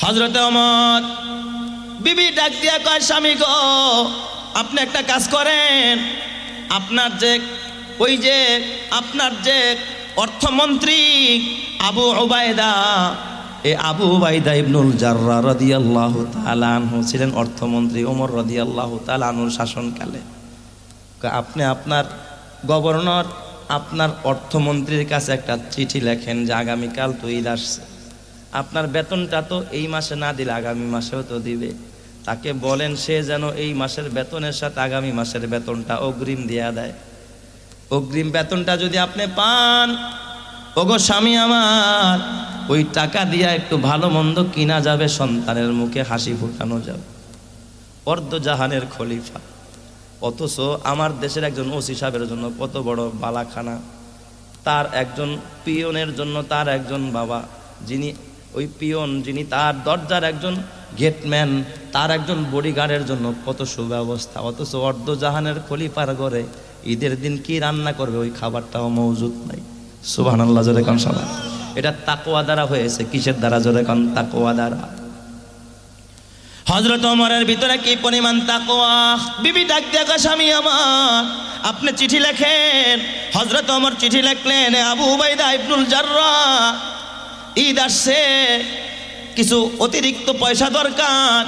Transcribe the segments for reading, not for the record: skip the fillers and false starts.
হযরতে ওমর বিবি ডাক দিয়া কয়, স্বামী গো, আপনি একটা কাজ করেন, আপনার যে অর্থমন্ত্রী আবু উবাইদা, এই আবু উবাইদা ইবনুল জাররাহ রাদিয়াল্লাহু তাআলা আনহু ছিলেন অর্থমন্ত্রী ওমর রাদিয়াল্লাহু তাআলা আনহুর শাসনকালে। আপনি আপনার গভর্নর, আপনার অর্থমন্ত্রীর কাছে একটা চিঠি লেখেন যে আগামীকাল তো ঈদ আসছে, আপনার বেতনটা তো এই মাসে না দিলে আগামী মাসেও তো দিবে, তাকে বলেন সে যেন এই মাসের বেতনের সাথে আগামী মাসের বেতনটা অগ্রিম দেয়া দেয়। অগ্রিম বেতনটা যদি আপনি পান, ওগো স্বামী আমার, ওই টাকা দিয়া একটু ভালো মন্দ কিনা যাবে, সন্তানের মুখে হাসি ফোটানো যাবে। অর্ধজাহানের খলিফা, অথচ আমার দেশের একজন ওসি সাহেবের জন্য কত বড় বালাখানা, তার একজন পিয়নের জন্য তার একজন বাবা, যিনি ওই পিয়ন, যিনি তার দরজার একজন গেটম্যান, তার একজন বডিগার্ডের জন্য কত সুব্যবস্থা, অথচ অর্ধজাহানের খলিফার ঘরে ঈদের দিন কি রান্না করবে ওই খাবারটাও মওজুদ নাই। সুবহানাল্লাহ, জোরে কান সবাই। এটা তাকওয়া দ্বারা হয়েছে। কিসের দ্বারা? জোরে কান, তাকওয়া দ্বারা। হযরত ওমরের ভিতরে কি পরিমাণ তাকওয়া! বিবি ডাক দিয়া কয়, স্বামী আমার, আপনি চিঠি লেখেন। হযরত ওমর চিঠি লিখলেন, আবু উবাইদা ইবনুল জাররাহ, ঈদ আসছে, কিছু অতিরিক্ত পয়সা দরকার,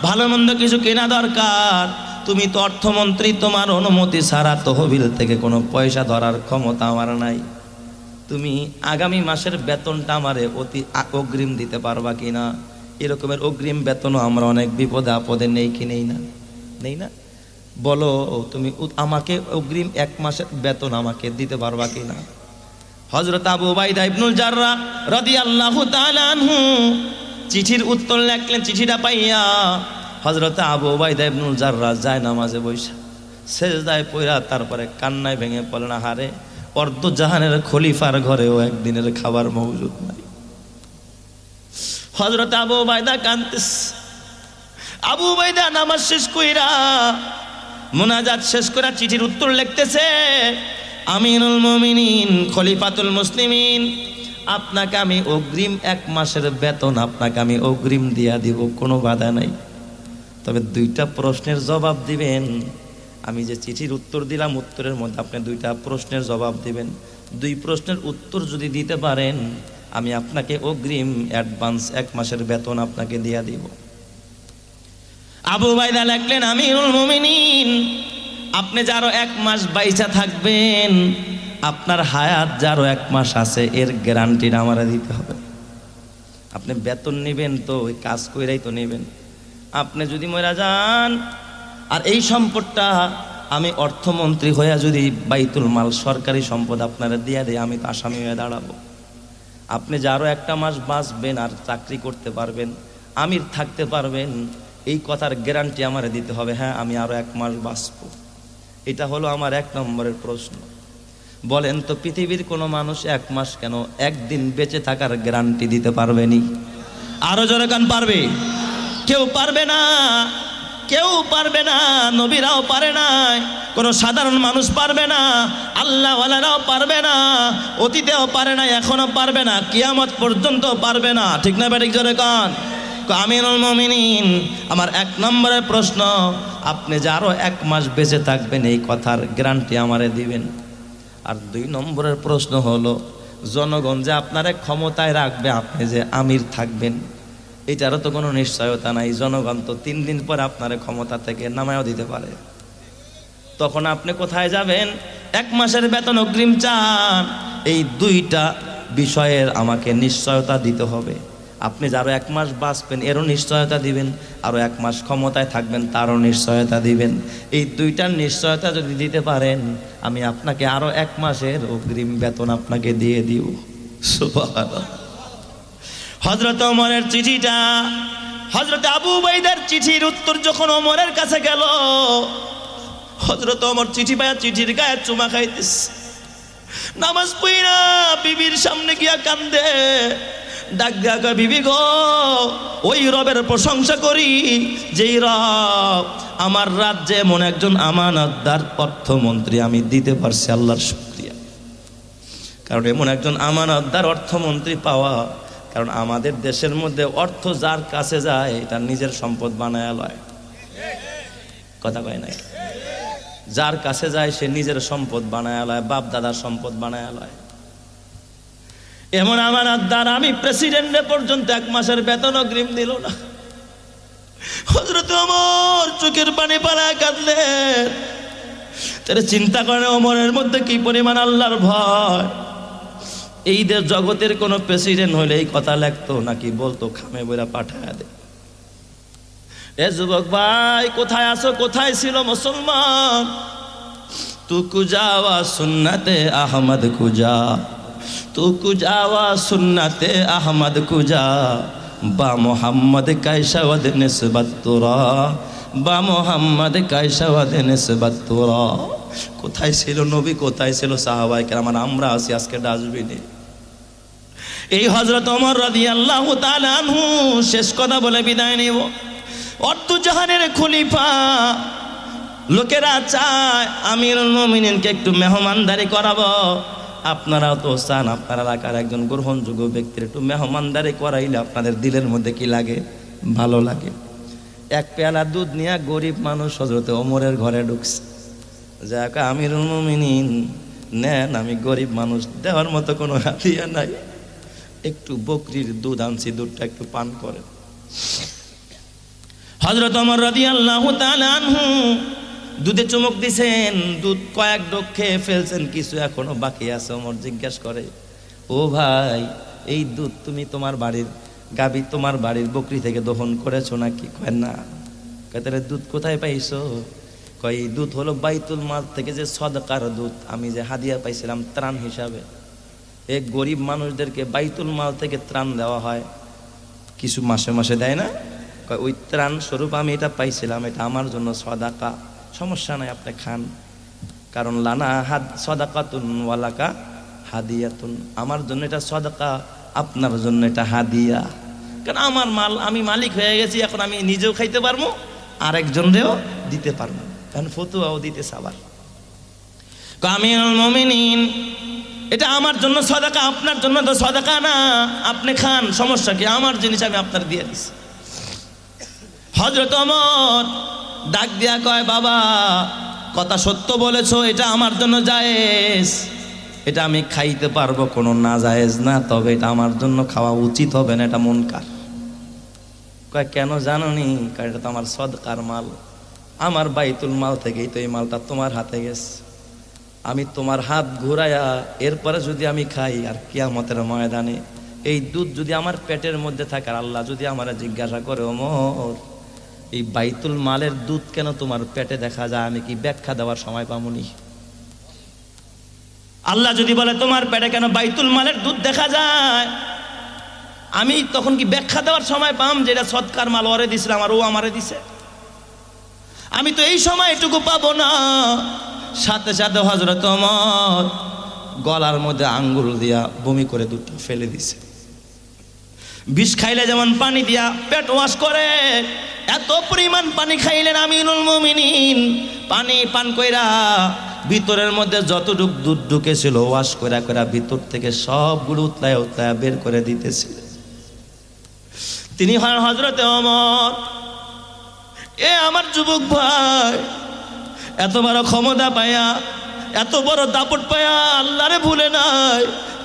ভালো মন্দ কিছু কেনা দরকার। তুমি তো অর্থমন্ত্রী, তোমার অনুমতি ছাড়া তহবিল থেকে কোনো পয়সা ধরার ক্ষমতা আমার নাই। তুমি আগামী মাসের বেতনটা আমারে অগ্রিম দিতে পারবা কিনা? এরকমের অগ্রিম বেতনও আমরা অনেক বিপদে আপদে নেই কি নেই না? নেই না? বলো, তুমি আমাকে অগ্রিম 1 মাসের বেতন আমাকে দিতে পারবা কিনা? হযরত আবু উবাইদা ইবনুল জাররাহ রাদিয়াল্লাহু তাআলা আনহু চিঠির উত্তর লিখলেন। চিঠিটা পাইয়া হযরত আবু উবাইদা ইবনুল জাররাহ যায় নামাজে বইসা সেজদায় পড়া তারপরে কান্নায় ভেঙে পড়লেন, হারে, অর্ধজাহানের খলিফার ঘরেও একদিনের খাবার মওজুদ নাই। হযরত আবু উবাইদা কাঁদতেছে। আবু উবাইদা নামাজ শেষ কইরা, মুনাজাত শেষ কইরা চিঠির উত্তর লিখতেছে, আমিরুল মুমিনিন, খলিফাতুল মুসলিমিন, আপনাকে আমি অগ্রিম 1 মাসের বেতন আপনাকে আমি অগ্রিম দিয়া দিব, কোনো বাধা নাই। তবে 2টা প্রশ্নের জবাব দিবেন। আমি যে চিঠির উত্তর দিলাম, উত্তরের মধ্যে আপনি 2টা প্রশ্নের জবাব দিবেন। 2 প্রশ্নের উত্তর যদি দিতে পারেন, আমি আপনাকে অগ্রিম অ্যাডভান্স 1 মাসের বেতন আপনাকে দিয়া দিব। আবু উবাইদা লিখলেন, আমিরুল মুমিনিন, আপনি যারও 1 মাস বাইচা থাকবেন, আপনার হায়াত যারও 1 মাস আছে, এর গ্যারান্টিটা আমারে দিতে হবে। আপনি বেতন নেবেন তো ওই কাজ কইরাই তো নেবেন। আপনি যদি মরে যান আর এই সম্পদটা আমি অর্থমন্ত্রী হইয়া যদি বাইতুল মাল, সরকারি সম্পদ আপনারা দিয়া দেয়, আমি তো আসামি হয়ে দাঁড়াবো। আপনি যে আরও 1টা মাস বাঁচবেন আর চাকরি করতে পারবেন, আমির থাকতে পারবেন, এই কথার গ্যারান্টি আমারে দিতে হবে। হ্যাঁ, আমি আরও 1 মাস বাঁচবো। এটা হলো আমার 1 নম্বরের প্রশ্ন। বলেন তো, পৃথিবীর কোনো মানুষ 1 মাস কেন, 1 দিন বেঁচে থাকার গ্যারান্টি দিতে পারবেনি? আরো জোরে কান, পারবে? কেউ পারবে না, কেউ পারবে না। নবীরাও পারে নাই, কোনো সাধারণ মানুষ পারবে না, আল্লাহওয়ালারাও পারবে না, অতীতেও পারে না, এখনো পারবে না, কিয়ামত পর্যন্ত পারবে না। ঠিক না বেঠিক? জোরে কান। আমিরুল মুমিনিন, আমার 1 নম্বরের প্রশ্ন, আপনি যে আরো 1 মাস বেঁচে থাকবেন, এই কথার গ্যারান্টি আমারে দিবেন। আর 2 নম্বরের প্রশ্ন হলো, জনগণ যে আপনারে ক্ষমতায় রাখবে, আপনি যে আমির থাকবেন, এটারও তো কোনো নিশ্চয়তা নাই। জনগণ তো 3 দিন পর আপনারে ক্ষমতা থেকে নামায়ও দিতে পারে। তখন আপনি কোথায় যাবেন? 1 মাসের বেতন অগ্রিম চান, এই 2টা বিষয়ের আমাকে নিশ্চয়তা দিতে হবে। আপনি যারও 1 মাস বাঁচবেন, এরও নিশ্চয়তা দিবেন, আরও 1 মাস ক্ষমতায় থাকবেন, তারও নিশ্চয়তা দিবেন। এই 2টার নিশ্চয়তা যদি দিতে পারেন, আমি আপনাকে আরও 1 মাসের অগ্রিম বেতন আপনাকে দিয়ে দিব। সুবহানাল্লাহ। হযরত ওমরের চিঠিটা, হযরত আবু উবাইদার চিঠির উত্তর যখন ওমরের কাছে গেল, হযরত ওমর চিঠি পায়া চিঠির গায়ে চুমা খাইতেছে। নামাজ পড়া বিবির সামনে গিয়া কান্দে, ডাক দিয়া কয়, বিবি গো, ওই রবের প্রশংসা করি যেই রব আমার রাজ্যে এমন একজন আমানতদার অর্থমন্ত্রী আমি দিতে পারছি, আল্লাহর শুকরিয়া। কারণ এমন একজন আমানতদার অর্থমন্ত্রী পাওয়া কারণ আমাদের দেশের মধ্যে অর্থ যার কাছে যায় এটা নিজের সম্পদ বানায় লয়, কথা কয় নাই? যার কাছে যায় সে নিজের সম্পদ বানায় লয়, বাপ দাদার সম্পদ বানায় লয়। এমন আমার আদার আমি প্রেসিডেন্টের পর্যন্ত 1 মাসের বেতন অগ্রিম দিল না। হযরত ওমর চোখের পানি পালায় কাঁদলেন। তারা চিন্তা করে ওমরের মধ্যে কি পরিমাণ আল্লাহর ভয়। এই জগতের কোন প্রেসিডেন্ট হলে এই কথা লিখতো নাকি বলতো খামে বইরা পাঠায় দে। এ যুবক ভাই কোথায় আছো, কোথায় ছিল মুসলমান? তু কুজাওয়া সুন্নতে আহমদ কুজা, তু কুজাওয়া সুন্নতে আহমদ কুজা, বা মোহাম্মদ কায়সাওয়াদ নিসবত তোরা, বা মোহাম্মদ কায়সাওয়াদ নিসবত তোরা। কোথায় ছিল নবী, কোথায় ছিল সাহাবায়ে কেরাম? আমরা আছি আজকে ডাস্টবিনে। এই হযরত ওমর রাদিয়াল্লাহু তাআলা আনহু শেষ কথা বলে বিদায় নেব। অর্ধ জাহানের খলিফা, লোকেরা চায় আমিরুল মুমিনিনকে একটু মেহমানদারি করাবো। আপনারাও তো চান আপনার এলাকার একজন গ্রহণযোগ্য ব্যক্তির একটু মেহমানদারি করাইলে আপনাদের দিলের মধ্যে কি লাগে? ভালো লাগে। 1 পেয়ালা দুধ নিয়ে গরিব মানুষ হযরত ওমরের ঘরে ঢুকছে। যাক আমিরুল মুমিনিন নেন, আমি গরিব মানুষ, দেওয়ার মতো কোনো হাতিয়া নাই, একটু বকরির দুধ আনছি, দুধটা একটু পান করেন। হযরত ওমর রাদিয়াল্লাহু তাআলা আনহু দুধে চুমুক দিছেন, দুধ কয়েক ডোক খেয়ে ফেলছেন, কিছু এখনো বাকি আছে। ওমর জিজ্ঞেস করে, ও ভাই এই দুধ তুমি তোমার বাড়ির গাবি, তোমার বাড়ির বকরি থেকে দহন করেছো নাকি? কয় না। কয় তাহলে দুধ কোথায় পাইছো? কয় এই দুধ হলো বাইতুল মাল থেকে যে সদকার দুধ, আমি যে হাদিয়া পাইছিলাম ত্রাণ হিসাবে। এই গরিব মানুষদেরকে বাইতুল মাল থেকে ত্রাণ দেওয়া হয়, কিছু মাসে মাসে দেয় না? কয় ওই ত্রাণ স্বরূপ আমি এটা পাইছিলাম, এটা আমার জন্য সদাকা। সমস্যা নাই, আপনি খান, কারণ লানা হাদ সদাকাতুন ওয়ালাকা হাদিয়াতুন, আমার জন্য এটা সদাকা, আপনার জন্য এটা হাদিয়া। কারণ আমার মাল, আমি মালিক হয়ে গেছি, এখন আমি নিজেও খাইতে পারবো, আরেকজনরেও দিতে পারবো, কারণ ফতুয়াও দিতে সাবার। আমিরুল মুমিনিন এটা আমার জন্য সদাকা, আপনার জন্য তো সদাকা না, আপনি খান, সমস্যা কি? আমার জিনিস আমি আপনার দিয়ে দিছি। হযরত ওমর ডাক দিয়া কয়, বাবা কথা সত্য বলেছো, এটা আমার জন্য জায়েজ, এটা আমি খাইতে পারবো, কোনো না জায়েজ না, তবে এটা আমার জন্য খাওয়া উচিত হবে না, এটা মুনকার। কয় কেন জানোনি? কারণ এটা তো আমার সদকার মাল, আমার বাইতুল মাল থেকেই তো এই মালটা তোমার হাতে গেছে, আমি তোমার হাত ঘুরাইয়া এরপরে যদি আমি খাই, আর কিয়ামতের ময়দানে এই দুধ যদি আমার পেটের মধ্যে থাকে, আর আল্লাহ যদি আমারে জিজ্ঞাসা করে, ওমর এই বাইতুল মালের দুধ কেন তোমার পেটে দেখা যায়, আমি কি ব্যাখ্যা দেওয়ার সময় পামুনি? আল্লাহ যদি বলে তোমার পেটে কেন বাইতুল মালের দুধ দেখা যায়, আমি তখন কি ব্যাখ্যা দেওয়ার সময় পাম যে এটা সদকার মাল, ওরে দিছিলাম আর ও আমারে দিছে? আমি তো এই সময় এটুকু পাবো না। সাথে সাথে হযরত ওমর গলার মধ্যে আঙ্গুল দিয়া বমি করে দুধটা ফেলে দিছে। বিষ খাইলে যেমন পানি দিয়া পেট ওয়াশ করে, এত পরিমাণ পানি খাইলেন আমিরুল মুমিনিন। পানি পান কইরা ভিতরের মধ্যে যতটুক দুধ ঢুকেছিল ওয়াশ কইরা কইরা ভিতর থেকে সবগুলো উতলায় উতলায় বের করে দিতেছিলেন। তিনি হন হযরতে ওমর। এ আমার যুবক ভাই, এত বড় ক্ষমতা পায়া, এত বড় দাপট পায়া আল্লাহরে ভুলে নাই,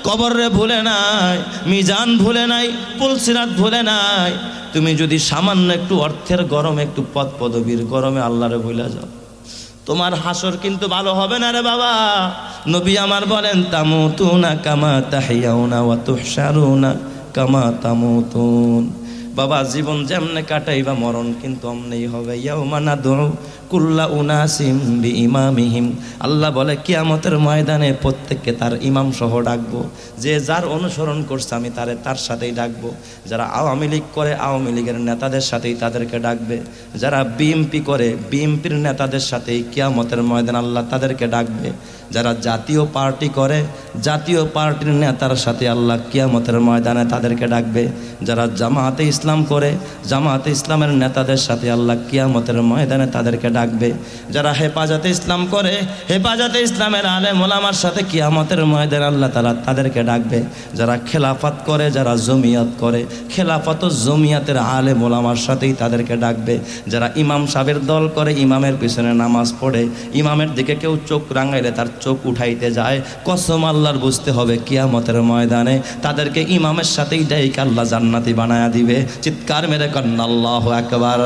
কবরে ভুলে নাই, মিজান ভুলে নাই, পুলসিরাত ভুলে নাই। তুমি যদি সামান্য একটু অর্থের গরমে, একটু পদ পদবীর গরমে আল্লাহরে ভুলে যাও, তোমার হাসর কিন্তু ভালো হবে না রে বাবা। নবী আমার বলেন, তামুতুনা কামা তাহিয়াউনা ওয়া তুহশারুনা কামা তামুতুন। বাবা জীবন যেমনে কাটাইবা মরণ কিন্তু অমনেই হবে। ইয়াউমা নাদউ কুল্লা উনাসিম বিইমামিহিম। আল্লাহ বলে কিয়ামতের ময়দানে প্রত্যেককে তার ইমাম সহ ডাকবো। যে যার অনুসরণ করছে আমি তার সাথেই ডাকবো। যারা আওয়ামী লীগ করে আওয়ামী লীগের নেতাদের সাথেই তাদেরকে ডাকবে। যারা বিএমপি করে বিএমপির নেতাদের সাথেই কিয়ামতের ময়দানে আল্লাহ তাদেরকে ডাকবে। যারা জাতীয় পার্টি করে, জাতীয় পার্টির নেতার সাথে আল্লাহ কিয়ামতের ময়দানে তাদেরকে ডাকবে। যারা জামাতে ইসলাম করে, জামাতে ইসলামের নেতাদের সাথে আল্লাহ কিয়ামতের ময়দানে তাদেরকে ডাকবে। যারা হেফাজতে ইসলাম করে, হেফাজতে ইসলামের আলেম ওলামার সাথে কিয়ামতের ময়দানে আল্লাহ তাআলা তাদেরকে ডাকবে। যারা খেলাফত করে, যারা জমিয়াত করে, খেলাফত ও জমিয়াতের আলেম ওলামার সাথেই তাদেরকে ডাকবে। যারা ইমাম সাহেবের দল করে, ইমামের পিছনে নামাজ পড়ে, ইমামের দিকে কেউ চোখ রাঙাইলে তার চোখ উঠাইতে যায়, কসম আল্লাহর বুঝতে হবে কিয়ামতের ময়দানে তাদেরকে ইমামের সাথেই ডাইকে আল্লাহ জান্নাতি বানায়া দিবে। চিৎকার মেরে করেন আল্লাহু আকবার,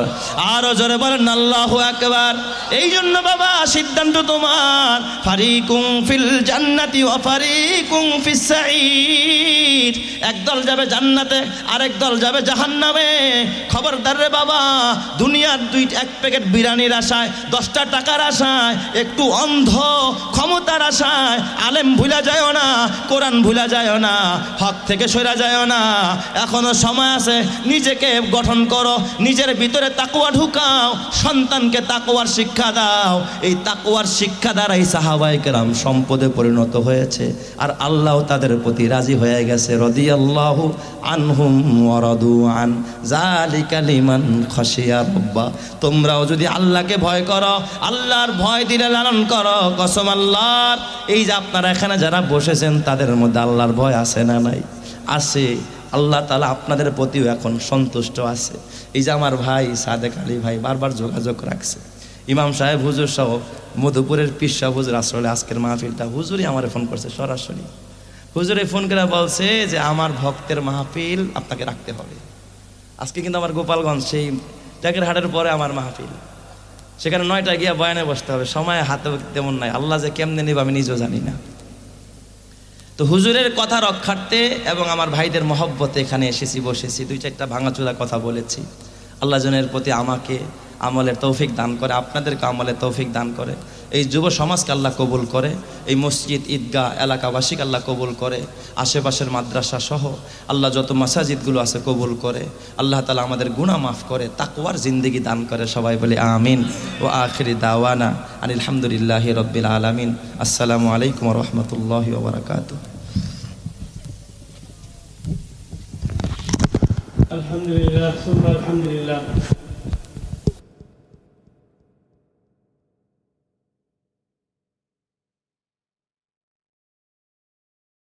আরো জোরে বলেন আল্লাহু আকবার। এই জন্য বাবা সিদ্ধান্ত তোমার, ফারিকুম ফিল জান্নাতি ওয়া ফারিকুম ফিস সাঈদ। একদল যাবে জান্নাতে, আরেক দল যাবে জাহান্নামে। খবরদার রে বাবা, দুনিয়ার এক প্যাকেট বিরিয়ানির আশায়, 10টা টাকার আশায়, একটু অন্ধ ক্ষমতার আশায় আলেম ভুলা যায় না, কোরআন ভুলা যায় না, হক থেকে সরা যায় না। এখনো সময় আছে, নিজেকে গঠন করো, নিজের ভিতরে তাকওয়া ঢুকাও, সন্তানকে তাকওয়ার শিক্ষা দাও। এই তাকওয়ার শিক্ষা দ্বারাই সাহাবায়ে কেরাম সম্পদে পরিণত হয়েছে, আর আল্লাহ তাদের প্রতি রাজি হয়ে গেছে। রাদিয়াল্লাহু আনহুম ওয়া রাদু আন, যালিকা লিমান খাশিয়া রাব্বা। তোমরাও যদি আল্লাহকে ভয় করো, আল্লাহর ভয় দিলে লালন করো, কসম আল্লাহর, এই যে আপনারা এখানে যারা বসেছেন তাদের মধ্যে আল্লাহর ভয় আছে না নাই? আছে। আল্লাহ তাআলা আপনাদের প্রতিও এখন সন্তুষ্ট আছে। এই যে আমার ভাই সাদেক আলী ভাই বারবার যোগাযোগ রাখছে, ইমাম সাহেব হুজুর সহ মধুপুরের পীর সাহেব হুজুর আসলে আজকের মাহফিলটা হুজুরই আমার ফোন করছে সরাসরি। হুজুরে ফোন করে বলছে যে আমার ভক্তের মাহফিল আপনাকে রাখতে হবে। আজকে কিন্তু আমার গোপালগঞ্জ সেই ট্যাকের হাটের পরে আমার মাহফিল, সেখানে 9টায় গিয়া বয়ানে বসতে হবে, সময় হাতে তেমন নাই। আল্লাহ যে কেমনে নেব আমি নিজেও জানি না। তো হুজুরের কথা রক্ষার্থে এবং আমার ভাইদের মহব্বতে এখানে এসেছি, বসেছি, 2-4টা ভাঙাচোরা কথা বলেছি। আল্লাহ জনের প্রতি আমাকে আমলের তৌফিক দান করে, আপনাদেরকে আমলের তৌফিক দান করে, এই যুব সমাজকে আল্লাহ কবুল করে, এই মসজিদ ঈদগাহ এলাকাবাসীকে আল্লাহ কবুল করে, আশেপাশের মাদ্রাসা সহ আল্লাহ যত মাসাজিদগুলো আছে কবুল করে। আল্লাহ তাআলা আমাদের গুনাহ মাফ করে, তাকওয়ার জিন্দেগি দান করে। সবাই বলে আমিন। ও আখিরি দাওয়ানা আনিল হামদুলিল্লাহি রাব্বিল আলামিন। আসসালামু আলাইকুম ওয়া রাহমাতুল্লাহি ওয়া বারাকাতুহু। আলহামদুলিল্লাহ, সুবহানাল্লাহ, আলহামদুলিল্লাহ।